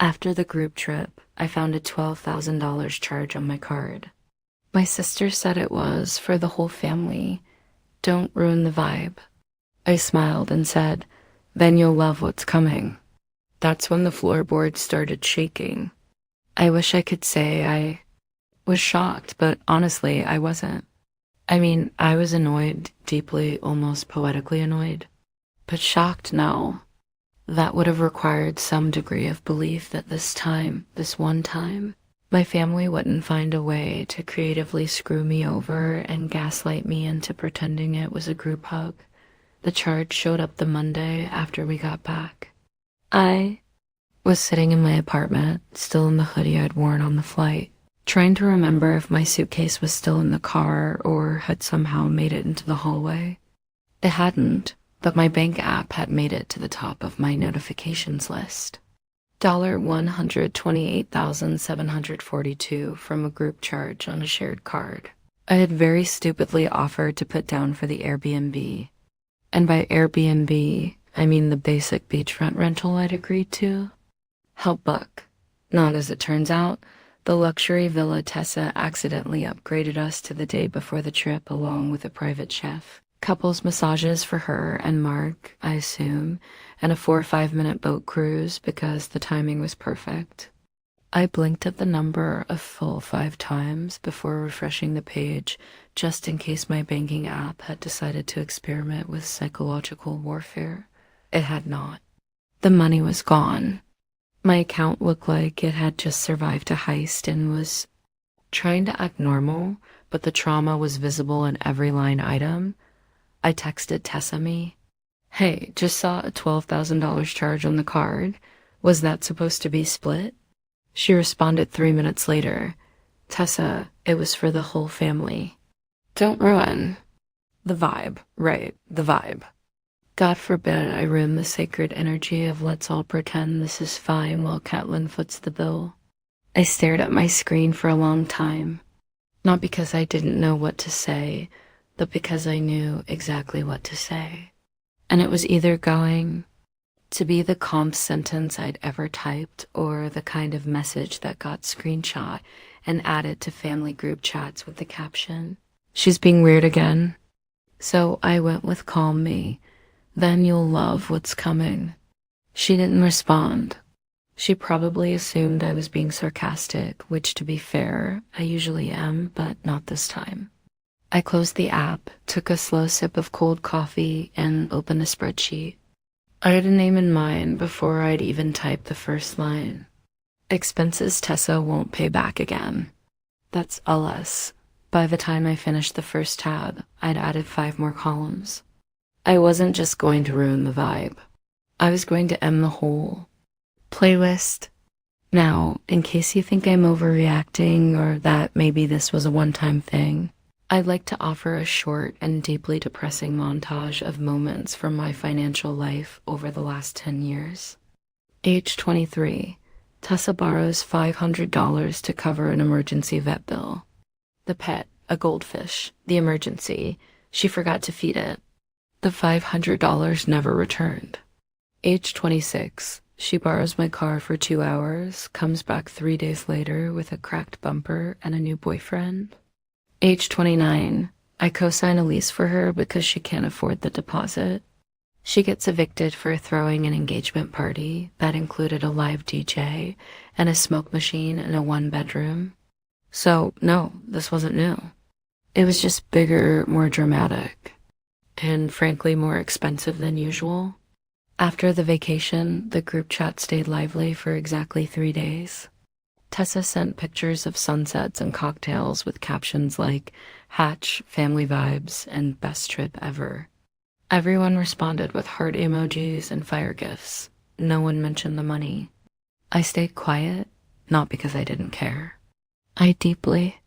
After the group trip, I found a $12,000 charge on my card. My sister said it was for the whole family. Don't ruin the vibe. I smiled and said, then you'll love what's coming. That's when the floorboards started shaking. I wish I could say I was shocked, but honestly, I wasn't. I mean, I was annoyed, deeply, almost poetically annoyed. But shocked, no. That would have required some degree of belief that this time, this one time, my family wouldn't find a way to creatively screw me over and gaslight me into pretending it was a group hug. The charge showed up the Monday after we got back. I was sitting in my apartment, still in the hoodie I'd worn on the flight, trying to remember if my suitcase was still in the car or had somehow made it into the hallway. It hadn't, but my bank app had made it to the top of my notifications list. $128,742 from a group charge on a shared card. I had very stupidly offered to put down for the Airbnb. And by Airbnb, I mean the basic beachfront rental I'd agreed to. Help book. Not as it turns out, the luxury villa Tessa accidentally upgraded us to the day before the trip along with a private chef. Couples massages for her and Mark, I assume, and a 4 or 5 minute boat cruise because the timing was perfect. I blinked at the number a full 5 times before refreshing the page just in case my banking app had decided to experiment with psychological warfare. It had not. The money was gone. My account looked like it had just survived a heist and was trying to act normal, but the trauma was visible in every line item. I texted Tessa me. Hey, just saw a $12,000 charge on the card. Was that supposed to be split? She responded 3 minutes later. Tessa, it was for the whole family. Don't ruin the vibe, right, the vibe. God forbid I ruin the sacred energy of let's all pretend this is fine while Catelyn foots the bill. I stared at my screen for a long time, not because I didn't know what to say, but because I knew exactly what to say. And it was either going to be the calm sentence I'd ever typed or the kind of message that got screenshot and added to family group chats with the caption, "She's being weird again." So I went with calm me. Then you'll love what's coming. She didn't respond. She probably assumed I was being sarcastic, which to be fair, I usually am, but not this time. I closed the app, took a slow sip of cold coffee, and opened a spreadsheet. I had a name in mind before I'd even typed the first line. Expenses Tessa won't pay back again. That's a less. By the time I finished the first tab, I'd added 5 more columns. I wasn't just going to ruin the vibe. I was going to end the whole playlist. Now, in case you think I'm overreacting or that maybe this was a one-time thing, I'd like to offer a short and deeply depressing montage of moments from my financial life over the last 10 years. Age 23, Tessa borrows $500 to cover an emergency vet bill. The pet, a goldfish, the emergency, she forgot to feed it. The $500 never returned. Age 26, she borrows my car for 2 hours, comes back 3 days later with a cracked bumper and a new boyfriend. Age 29, I co-sign a lease for her because she can't afford the deposit. She gets evicted for throwing an engagement party that included a live DJ and a smoke machine in a 1-bedroom. So, no, this wasn't new. It was just bigger, more dramatic, and frankly more expensive than usual. After the vacation, the group chat stayed lively for exactly 3 days. Tessa sent pictures of sunsets and cocktails with captions like Hatch, Family Vibes, and Best Trip Ever. Everyone responded with heart emojis and fire gifts. No one mentioned the money. I stayed quiet, not because I didn't care. I deeply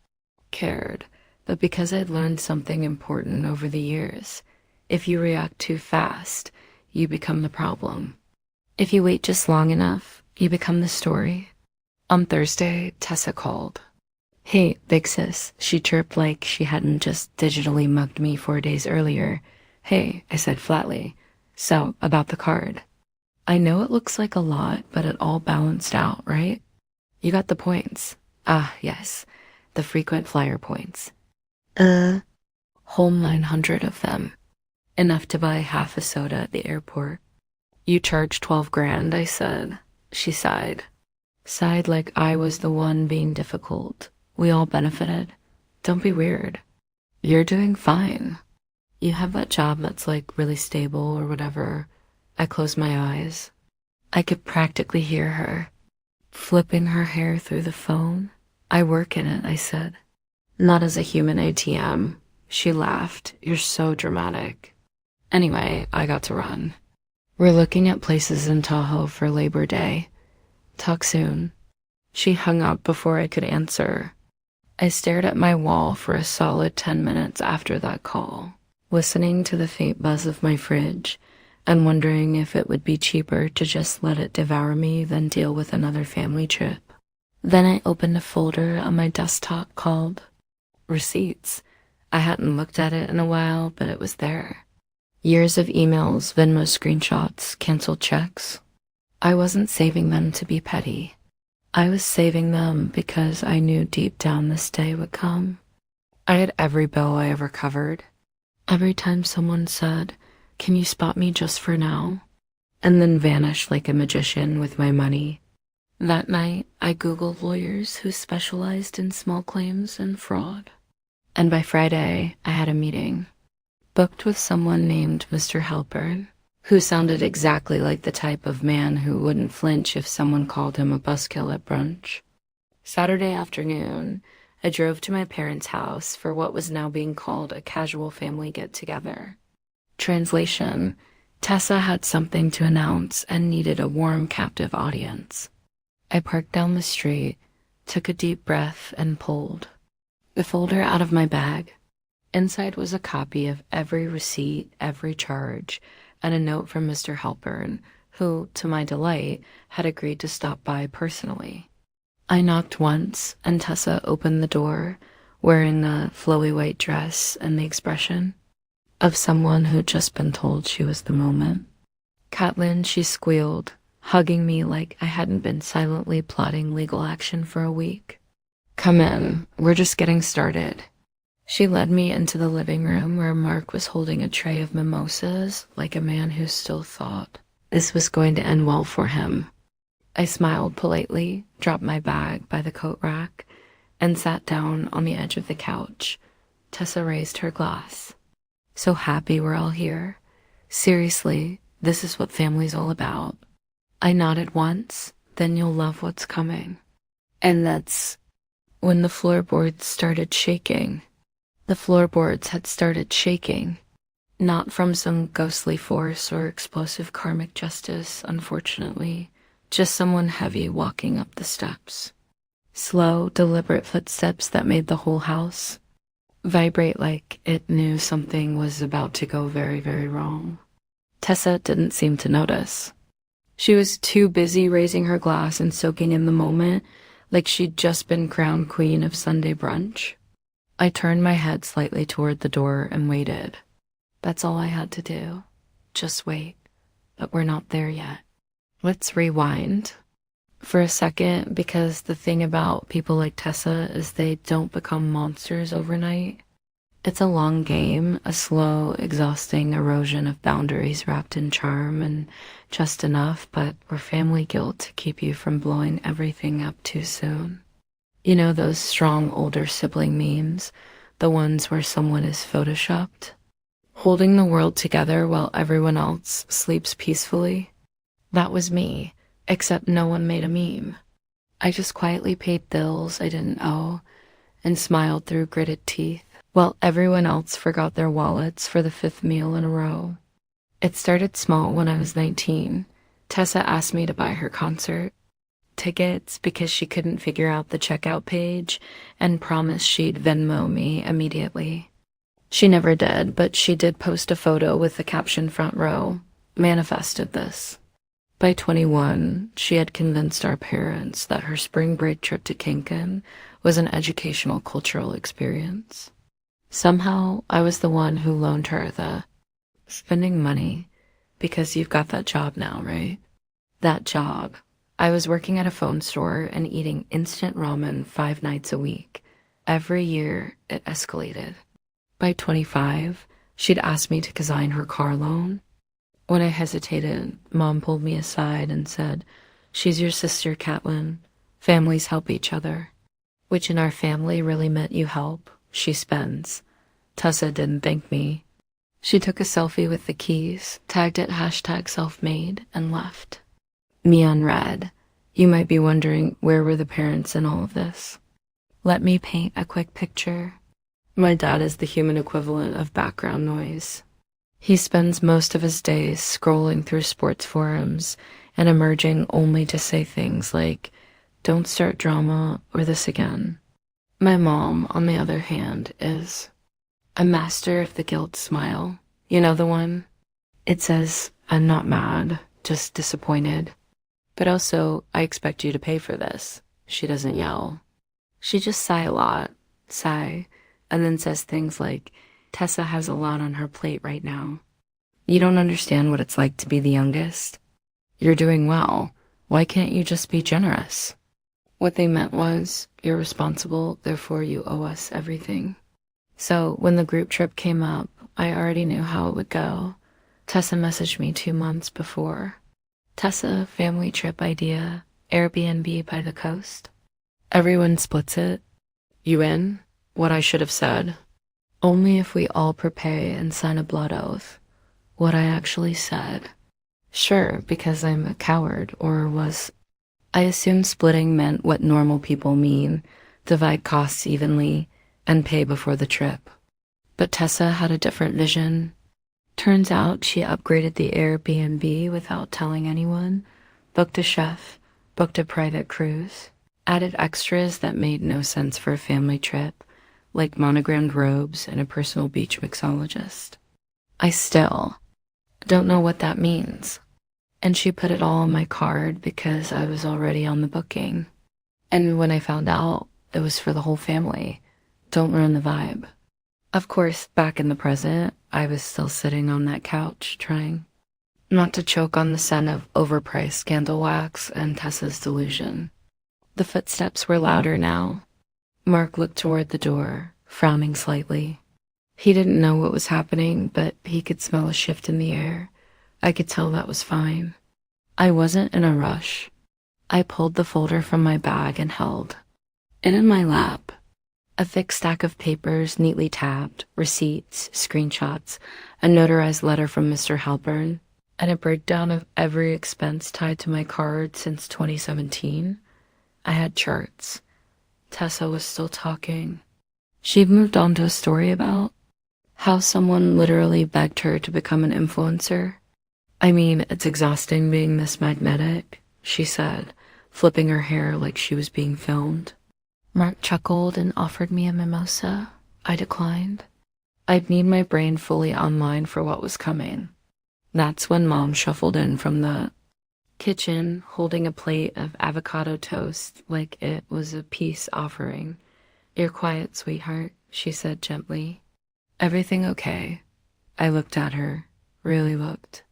cared, but because I'd learned something important over the years. If you react too fast, you become the problem. If you wait just long enough, you become the story. On Thursday, Tessa called. Hey, big sis, she chirped like she hadn't just digitally mugged me 4 days earlier. Hey, I said flatly. So, about the card. I know it looks like a lot, but it all balanced out, right? You got the points. Ah, yes, the frequent flyer points. Whole 900 of them. Enough to buy half a soda at the airport. You charge 12 grand, I said. She sighed. Sighed like I was the one being difficult. We all benefited. Don't be weird. You're doing fine. You have that job that's like really stable or whatever. I closed my eyes. I could practically hear her, flipping her hair through the phone. I work in it, I said. Not as a human ATM. She laughed. You're so dramatic. Anyway, I got to run. We're looking at places in Tahoe for Labor Day. Talk soon. She hung up before I could answer. I stared at my wall for a solid 10 minutes after that call, listening to the faint buzz of my fridge and wondering if it would be cheaper to just let it devour me than deal with another family trip. Then I opened a folder on my desktop called Receipts. I hadn't looked at it in a while, but it was there. Years of emails, Venmo screenshots, canceled checks. I wasn't saving them to be petty. I was saving them because I knew deep down this day would come. I had every bill I ever covered. Every time someone said, "Can you spot me just for now?" and then vanished like a magician with my money. That night, I Googled lawyers who specialized in small claims and fraud. And by Friday, I had a meeting, booked with someone named Mr. Halpern, who sounded exactly like the type of man who wouldn't flinch if someone called him a buzzkill at brunch. Saturday afternoon, I drove to my parents' house for what was now being called a casual family get-together. Translation: Tessa had something to announce and needed a warm, captive audience. I parked down the street, took a deep breath, and pulled the folder out of my bag. Inside was a copy of every receipt, every charge, and a note from Mr. Halpern, who, to my delight, had agreed to stop by personally. I knocked once, and Tessa opened the door, wearing a flowy white dress and the expression of someone who'd just been told she was the moment. "Catelyn," she squealed, hugging me like I hadn't been silently plotting legal action for a week. "Come in, we're just getting started." She led me into the living room where Mark was holding a tray of mimosas like a man who still thought this was going to end well for him. I smiled politely, dropped my bag by the coat rack, and sat down on the edge of the couch. Tessa raised her glass. "So happy we're all here. Seriously, this is what family's all about." I nodded once, "Then you'll love what's coming." And that's when the floorboards started shaking. The floorboards had started shaking, not from some ghostly force or explosive karmic justice, unfortunately, just someone heavy walking up the steps. Slow, deliberate footsteps that made the whole house vibrate like it knew something was about to go very, very wrong. Tessa didn't seem to notice. She was too busy raising her glass and soaking in the moment, like she'd just been crowned queen of Sunday brunch. I turned my head slightly toward the door and waited. That's all I had to do. Just wait. But we're not there yet. Let's rewind for a second, because the thing about people like Tessa is they don't become monsters overnight. It's a long game, a slow, exhausting erosion of boundaries wrapped in charm and just enough, but for family guilt to keep you from blowing everything up too soon. You know those strong older sibling memes, the ones where someone is photoshopped, holding the world together while everyone else sleeps peacefully? That was me, except no one made a meme. I just quietly paid bills I didn't owe and smiled through gritted teeth, while everyone else forgot their wallets for the 5th meal in a row. It started small when I was 19. Tessa asked me to buy her concert tickets because she couldn't figure out the checkout page and promised she'd Venmo me immediately. She never did, but she did post a photo with the caption "front row." Manifested this. By 21, she had convinced our parents that her spring break trip to Kinkin was an educational cultural experience. Somehow, I was the one who loaned her the spending money because you've got that job now, right? That job. I was working at a phone store and eating instant ramen 5 nights a week. Every year, it escalated. By 25, she'd asked me to consign her car loan. When I hesitated, Mom pulled me aside and said, "She's your sister, Catelyn. Families help each other." Which in our family really meant you help, she spends. Tessa didn't thank me. She took a selfie with the keys, tagged it #selfmade, and left. Me unread. You might be wondering, where were the parents in all of this? Let me paint a quick picture. My dad is the human equivalent of background noise. He spends most of his days scrolling through sports forums and emerging only to say things like, "Don't start drama," or "this again." My mom, on the other hand, is a master of the guilt smile. You know the one? It says, "I'm not mad, just disappointed. But also, I expect you to pay for this." She doesn't yell. She just sigh a lot, and then says things like, "Tessa has a lot on her plate right now. You don't understand what it's like to be the youngest. You're doing well. Why can't you just be generous?" What they meant was, you're responsible, therefore you owe us everything. So when the group trip came up, I already knew how it would go. Tessa messaged me 2 months before. "Tessa, family trip idea, Airbnb by the coast. Everyone splits it. You in?" What I should have said. "Only if we all prepare and sign a blood oath." What I actually said. Sure, because I'm a coward, or was. I assumed splitting meant what normal people mean, divide costs evenly, and pay before the trip. But Tessa had a different vision. Turns out she upgraded the Airbnb without telling anyone, booked a chef, booked a private cruise, added extras that made no sense for a family trip, like monogrammed robes and a personal beach mixologist. I still don't know what that means. And she put it all on my card because I was already on the booking. And when I found out, it was for the whole family. Don't ruin the vibe. Of course, back in the present, I was still sitting on that couch, trying not to choke on the scent of overpriced candle wax and Tessa's delusion. The footsteps were louder now. Mark looked toward the door, frowning slightly. He didn't know what was happening, but he could smell a shift in the air. I could tell that was fine. I wasn't in a rush. I pulled the folder from my bag and held it in my lap. A thick stack of papers neatly tabbed, receipts, screenshots, a notarized letter from Mr. Halpern, and a breakdown of every expense tied to my card since 2017. I had charts. Tessa was still talking. She'd moved on to a story about how someone literally begged her to become an influencer. "I mean, it's exhausting being this magnetic," she said, flipping her hair like she was being filmed. Mark chuckled and offered me a mimosa. I declined. I'd need my brain fully online for what was coming. That's when Mom shuffled in from the kitchen, holding a plate of avocado toast like it was a peace offering. "You're quiet, sweetheart," she said gently. "Everything okay?" I looked at her, really looked.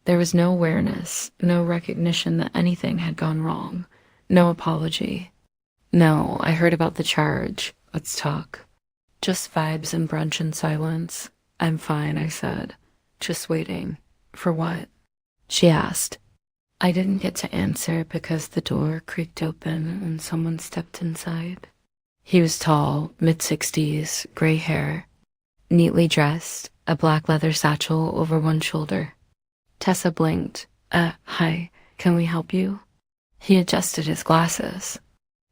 There was no awareness, no recognition that anything had gone wrong, no apology. "No, I heard about the charge. Let's talk." "Just vibes and brunch and silence." "I'm fine," I said. "Just waiting." "For what?" she asked. I didn't get to answer because the door creaked open and someone stepped inside. He was tall, mid-60s, gray hair, neatly dressed, a black leather satchel over one shoulder. Tessa blinked. Hi, can we help you?" He adjusted his glasses.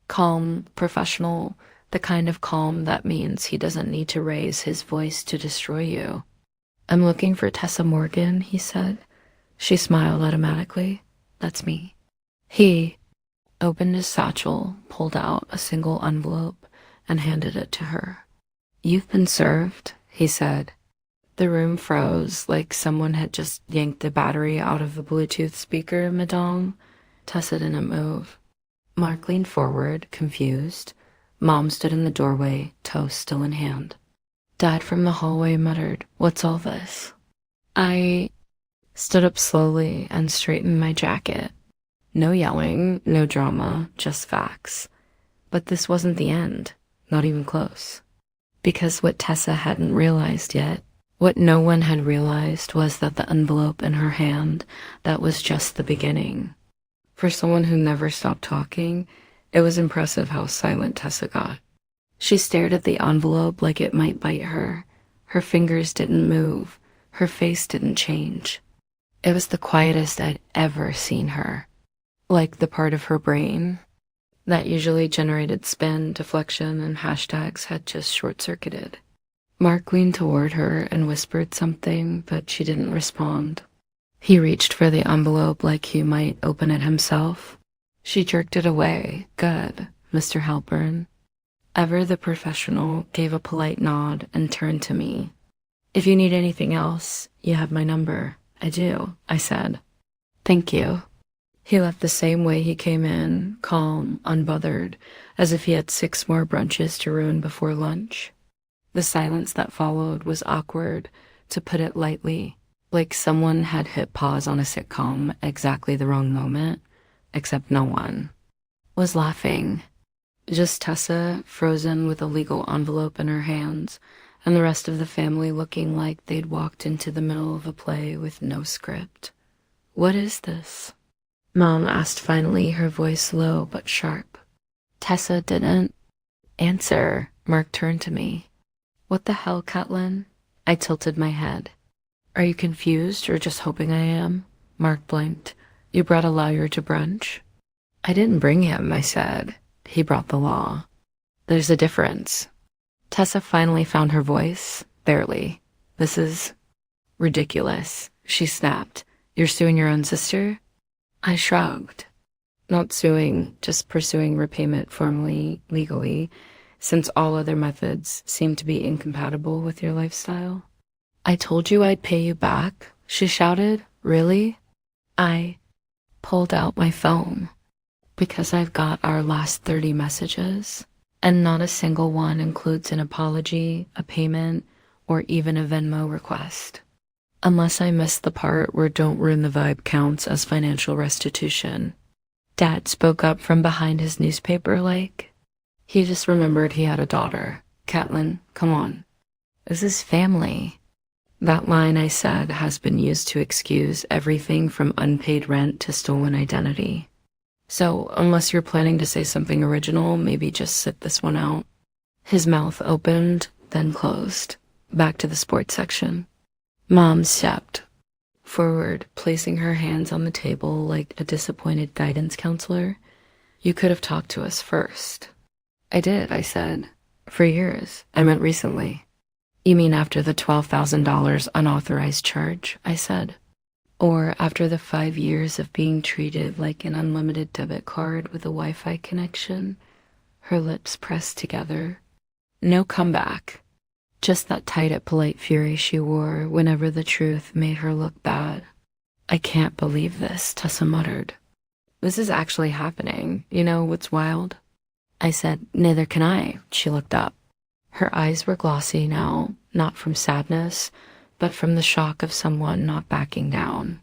Calm, professional, the kind of calm that means he doesn't need to raise his voice to destroy you. "I'm looking for Tessa Morgan," he said. She smiled automatically. "That's me." He opened his satchel, pulled out a single envelope, and handed it to her. "You've been served," he said. The room froze like someone had just yanked the battery out of a Bluetooth speaker, madame. Tessa didn't move. Mark leaned forward, confused. Mom stood in the doorway, toast still in hand. Dad from the hallway muttered, "What's all this?" I stood up slowly and straightened my jacket. No yelling, no drama, just facts. But this wasn't the end, not even close. Because what Tessa hadn't realized yet, what no one had realized, was that the envelope in her hand, that was just the beginning. For someone who never stopped talking, it was impressive how silent Tessa got. She stared at the envelope like it might bite her. Her fingers didn't move. Her face didn't change. It was the quietest I'd ever seen her. Like the part of her brain that usually generated spin, deflection, and hashtags had just short-circuited. Mark leaned toward her and whispered something, but she didn't respond. He reached for the envelope like he might open it himself. She jerked it away. Good, Mr. Halpern. Ever the professional gave a polite nod and turned to me. If you need anything else, you have my number. I do, I said. Thank you. He left the same way he came in, calm, unbothered, as if he had 6 more brunches to ruin before lunch. The silence that followed was awkward, to put it lightly, like someone had hit pause on a sitcom exactly the wrong moment, except no one was laughing. Just Tessa, frozen with a legal envelope in her hands, and the rest of the family looking like they'd walked into the middle of a play with no script. What is this? Mom asked finally, her voice low but sharp. Tessa didn't answer. Mark turned to me. What the hell, Catelyn? I tilted my head. Are you confused or just hoping I am? Mark blinked. You brought a lawyer to brunch? I didn't bring him, I said. He brought the law. There's a difference. Tessa finally found her voice. Barely. This is ridiculous. She snapped. You're suing your own sister? I shrugged. Not suing, just pursuing repayment formally, legally, since all other methods seem to be incompatible with your lifestyle. I told you I'd pay you back, she shouted. Really? I pulled out my phone. Because I've got our last 30 messages, and not a single one includes an apology, a payment, or even a Venmo request. Unless I missed the part where don't ruin the vibe counts as financial restitution. Dad spoke up from behind his newspaper like, he just remembered he had a daughter. Catelyn, come on. This is family. That line, I said, has been used to excuse everything from unpaid rent to stolen identity. So, unless you're planning to say something original, maybe just sit this one out. His mouth opened, then closed. Back to the sports section. Mom stepped forward, placing her hands on the table like a disappointed guidance counselor. You could have talked to us first. I did, I said. For years. I meant recently. You mean after the $12,000 unauthorized charge? I said. Or after the 5 years of being treated like an unlimited debit card with a Wi-Fi connection? Her lips pressed together. No comeback. Just that tight, polite fury she wore whenever the truth made her look bad. I can't believe this, Tessa muttered. This is actually happening. You know what's wild? I said, neither can I. She looked up. Her eyes were glossy now, not from sadness, but from the shock of someone not backing down.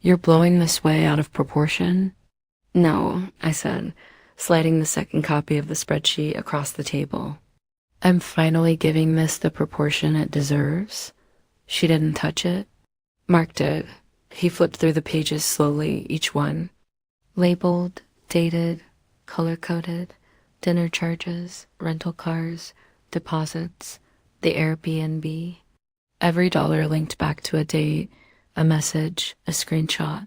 You're blowing this way out of proportion? No, I said, sliding the second copy of the spreadsheet across the table. I'm finally giving this the proportion it deserves. She didn't touch it. Mark did. He flipped through the pages slowly, each one. Labeled, dated, color-coded, dinner charges, rental cars, deposits, the Airbnb. Every dollar linked back to a date, a message, a screenshot.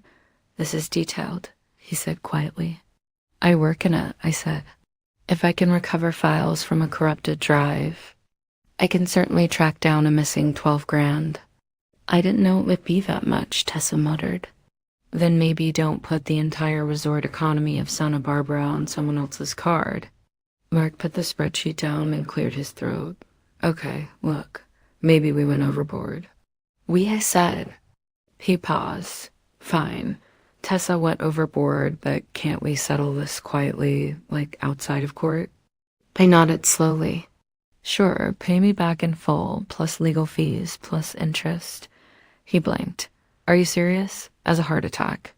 This is detailed, he said quietly. I work in it, I said. If I can recover files from a corrupted drive, I can certainly track down a missing 12 grand. I didn't know it would be that much, Tessa muttered. Then maybe don't put the entire resort economy of Santa Barbara on someone else's card. Mark put the spreadsheet down and cleared his throat. Okay, look, maybe we went overboard. I said. He paused. Fine. Tessa went overboard, but can't we settle this quietly, like outside of court? I nodded slowly. Sure, pay me back in full, plus legal fees, plus interest. He blinked. Are you serious? As a heart attack.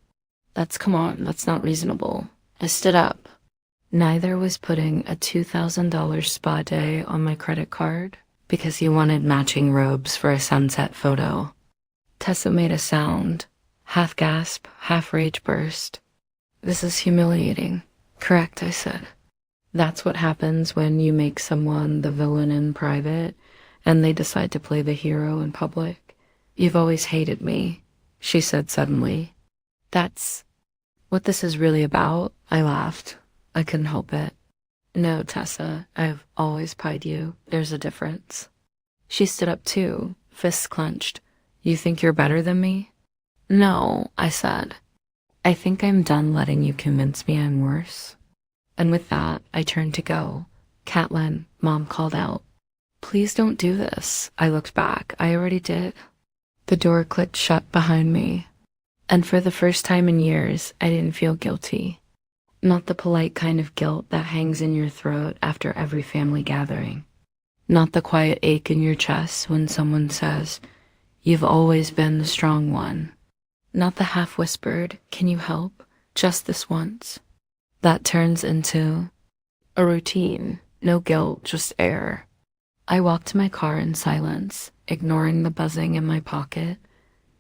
Come on, that's not reasonable. I stood up. Neither was putting a $2,000 spa day on my credit card because he wanted matching robes for a sunset photo. Tessa made a sound, half gasp, half rage burst. This is humiliating. Correct, I said. That's what happens when you make someone the villain in private and they decide to play the hero in public. You've always hated me, she said suddenly. That's what this is really about, I laughed. I couldn't help it. No, Tessa, I've always pied you. There's a difference. She stood up too, fists clenched. You think you're better than me? No, I said. I think I'm done letting you convince me I'm worse. And with that, I turned to go. Catelyn, Mom called out. Please don't do this. I looked back. I already did. The door clicked shut behind me. And for the first time in years, I didn't feel guilty. Not the polite kind of guilt that hangs in your throat after every family gathering. Not the quiet ache in your chest when someone says, you've always been the strong one. Not the half-whispered, can you help? Just this once. That turns into a routine. No guilt, just air. I walked to my car in silence, ignoring the buzzing in my pocket.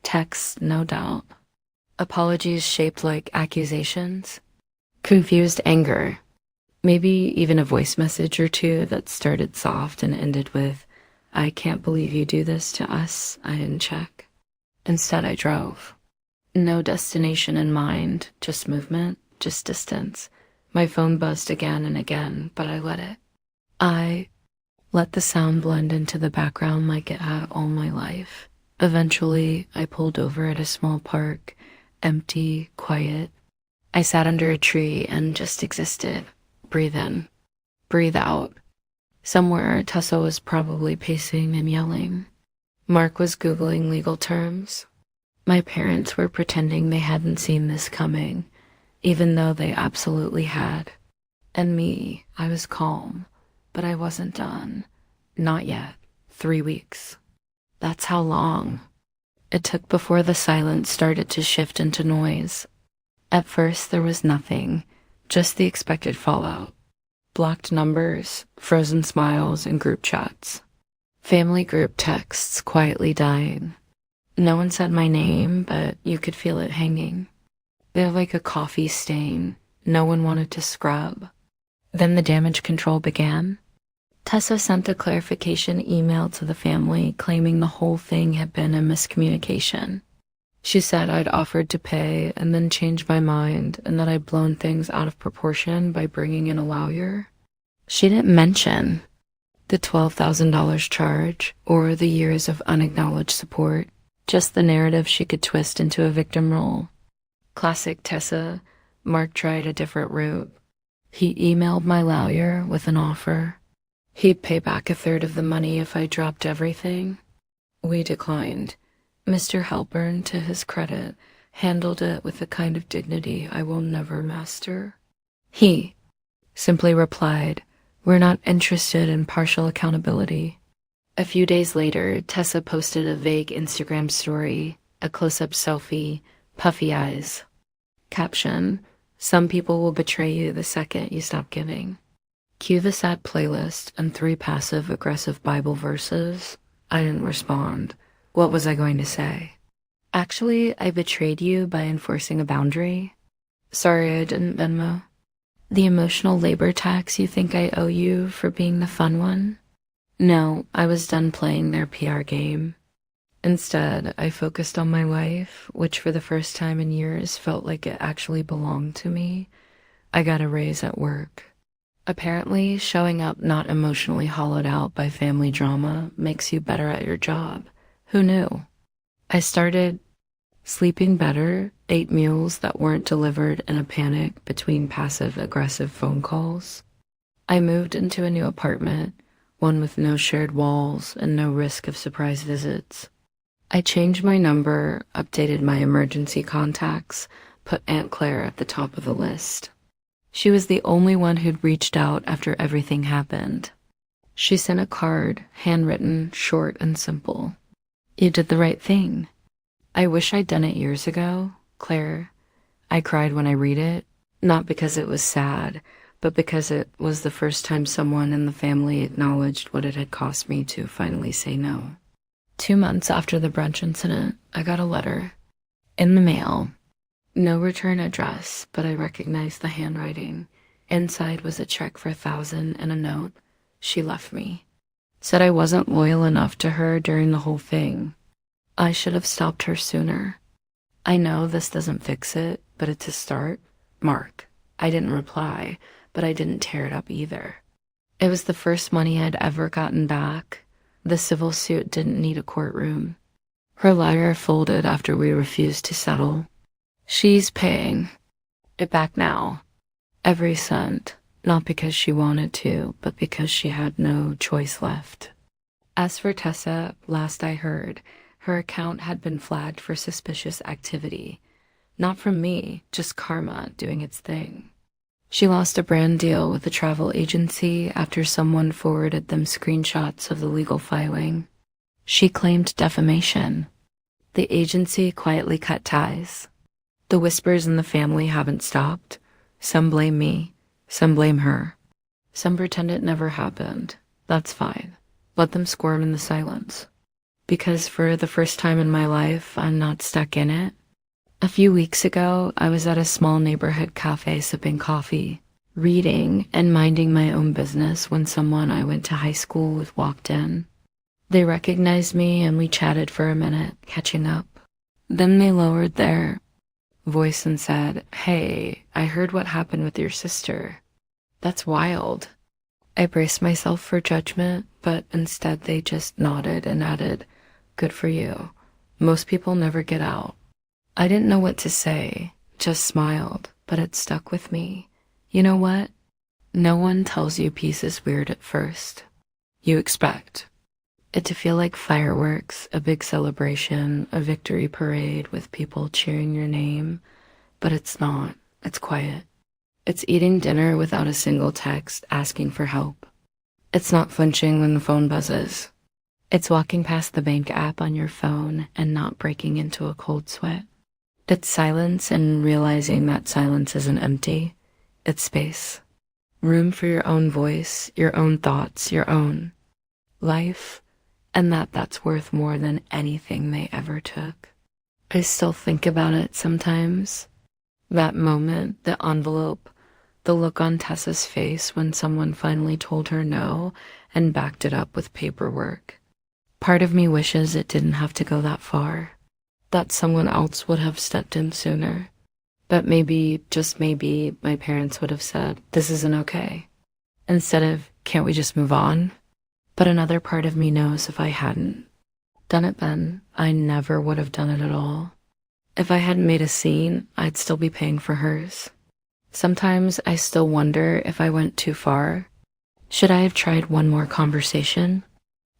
Texts, no doubt. Apologies shaped like accusations. Confused anger. Maybe even a voice message or two that started soft and ended with, I can't believe you do this to us. I didn't check. Instead, I drove. No destination in mind, just movement, just distance. My phone buzzed again and again, but I let it. I let the sound blend into the background like it had all my life. Eventually, I pulled over at a small park, empty, quiet. I sat under a tree and just existed. Breathe in, breathe out. Somewhere, Tessa was probably pacing and yelling. Mark was Googling legal terms. My parents were pretending they hadn't seen this coming, even though they absolutely had. And me, I was calm, but I wasn't done. Not yet. 3 weeks. That's how long. It took before the silence started to shift into noise. At first, there was nothing, just the expected fallout. Blocked numbers, frozen smiles, and group chats. Family group texts quietly dying. No one said my name, but you could feel it hanging. They're like a coffee stain. No one wanted to scrub. Then the damage control began. Tessa sent a clarification email to the family claiming the whole thing had been a miscommunication. She said I'd offered to pay and then changed my mind and that I'd blown things out of proportion by bringing in a lawyer. She didn't mention the $12,000 charge or the years of unacknowledged support, just the narrative she could twist into a victim role. Classic Tessa. Mark tried a different route. He emailed my lawyer with an offer. He'd pay back a third of the money if I dropped everything. We declined. Mr. Halpern, to his credit, handled it with a kind of dignity I will never master. He simply replied, we're not interested in partial accountability. A few days later, Tessa posted a vague Instagram story, a close-up selfie, puffy eyes. Caption, some people will betray you the second you stop giving. Cue the sad playlist and 3 passive-aggressive Bible verses. I didn't respond. What was I going to say? Actually, I betrayed you by enforcing a boundary. Sorry I didn't Venmo. The emotional labor tax you think I owe you for being the fun one? No, I was done playing their PR game. Instead, I focused on my life, which for the first time in years felt like it actually belonged to me. I got a raise at work. Apparently, showing up not emotionally hollowed out by family drama makes you better at your job. Who knew? I started sleeping better, ate meals that weren't delivered in a panic between passive-aggressive phone calls. I moved into a new apartment, one with no shared walls and no risk of surprise visits. I changed my number, updated my emergency contacts, put Aunt Claire at the top of the list. She was the only one who'd reached out after everything happened. She sent a card, handwritten, short and simple. You did the right thing. I wish I'd done it years ago, Claire. I cried when I read it, not because it was sad, but because it was the first time someone in the family acknowledged what it had cost me to finally say no. 2 months after the brunch incident, I got a letter in the mail. No return address, but I recognized the handwriting. Inside was a check for $1,000 and a note she left me. Said I wasn't loyal enough to her during the whole thing. I should have stopped her sooner. I know this doesn't fix it, but it's a start. Mark. I didn't reply, but I didn't tear it up either. It was the first money I'd ever gotten back. The civil suit didn't need a courtroom. Her letter folded after we refused to settle. She's paying it back now. Every cent, not because she wanted to, but because she had no choice left. As for Tessa, last I heard, her account had been flagged for suspicious activity. Not from me, just karma doing its thing. She lost a brand deal with a travel agency after someone forwarded them screenshots of the legal filing. She claimed defamation. The agency quietly cut ties. The whispers in the family haven't stopped. Some blame me, some blame her. Some pretend it never happened. That's fine. Let them squirm in the silence. Because for the first time in my life, I'm not stuck in it. A few weeks ago, I was at a small neighborhood cafe sipping coffee, reading and minding my own business when someone I went to high school with walked in. They recognized me and we chatted for a minute, catching up. Then they lowered their voice and said, "Hey, I heard what happened with your sister. That's wild." I braced myself for judgment, but instead they just nodded and added, "Good for you. Most people never get out." I didn't know what to say, just smiled, but it stuck with me. You know what? No one tells you peace is weird at first. You expect it to feel like fireworks, a big celebration, a victory parade with people cheering your name, but it's not. It's quiet. It's eating dinner without a single text asking for help. It's not flinching when the phone buzzes. It's walking past the bank app on your phone and not breaking into a cold sweat. It's silence and realizing that silence isn't empty. It's space. Room for your own voice, your own thoughts, your own life, and that's worth more than anything they ever took. I still think about it sometimes. That moment, the envelope, the look on Tessa's face when someone finally told her no and backed it up with paperwork. Part of me wishes it didn't have to go that far, that someone else would have stepped in sooner. But maybe, just maybe, my parents would have said, "This isn't okay," instead of, "Can't we just move on?" But another part of me knows if I hadn't done it then, I never would have done it at all. If I hadn't made a scene, I'd still be paying for hers. Sometimes I still wonder if I went too far. Should I have tried one more conversation?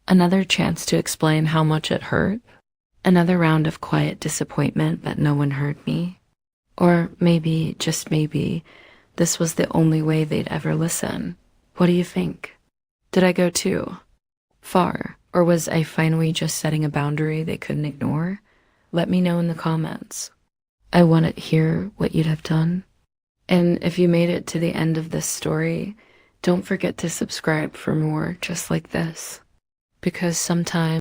Another chance to explain how much it hurt? Another round of quiet disappointment that no one heard me? Or maybe, just maybe, this was the only way they'd ever listen. What do you think? Did I go too far? Or was I finally just setting a boundary they couldn't ignore? Let me know in the comments. I want to hear what you'd have done. And if you made it to the end of this story, don't forget to subscribe for more just like this. Because sometimes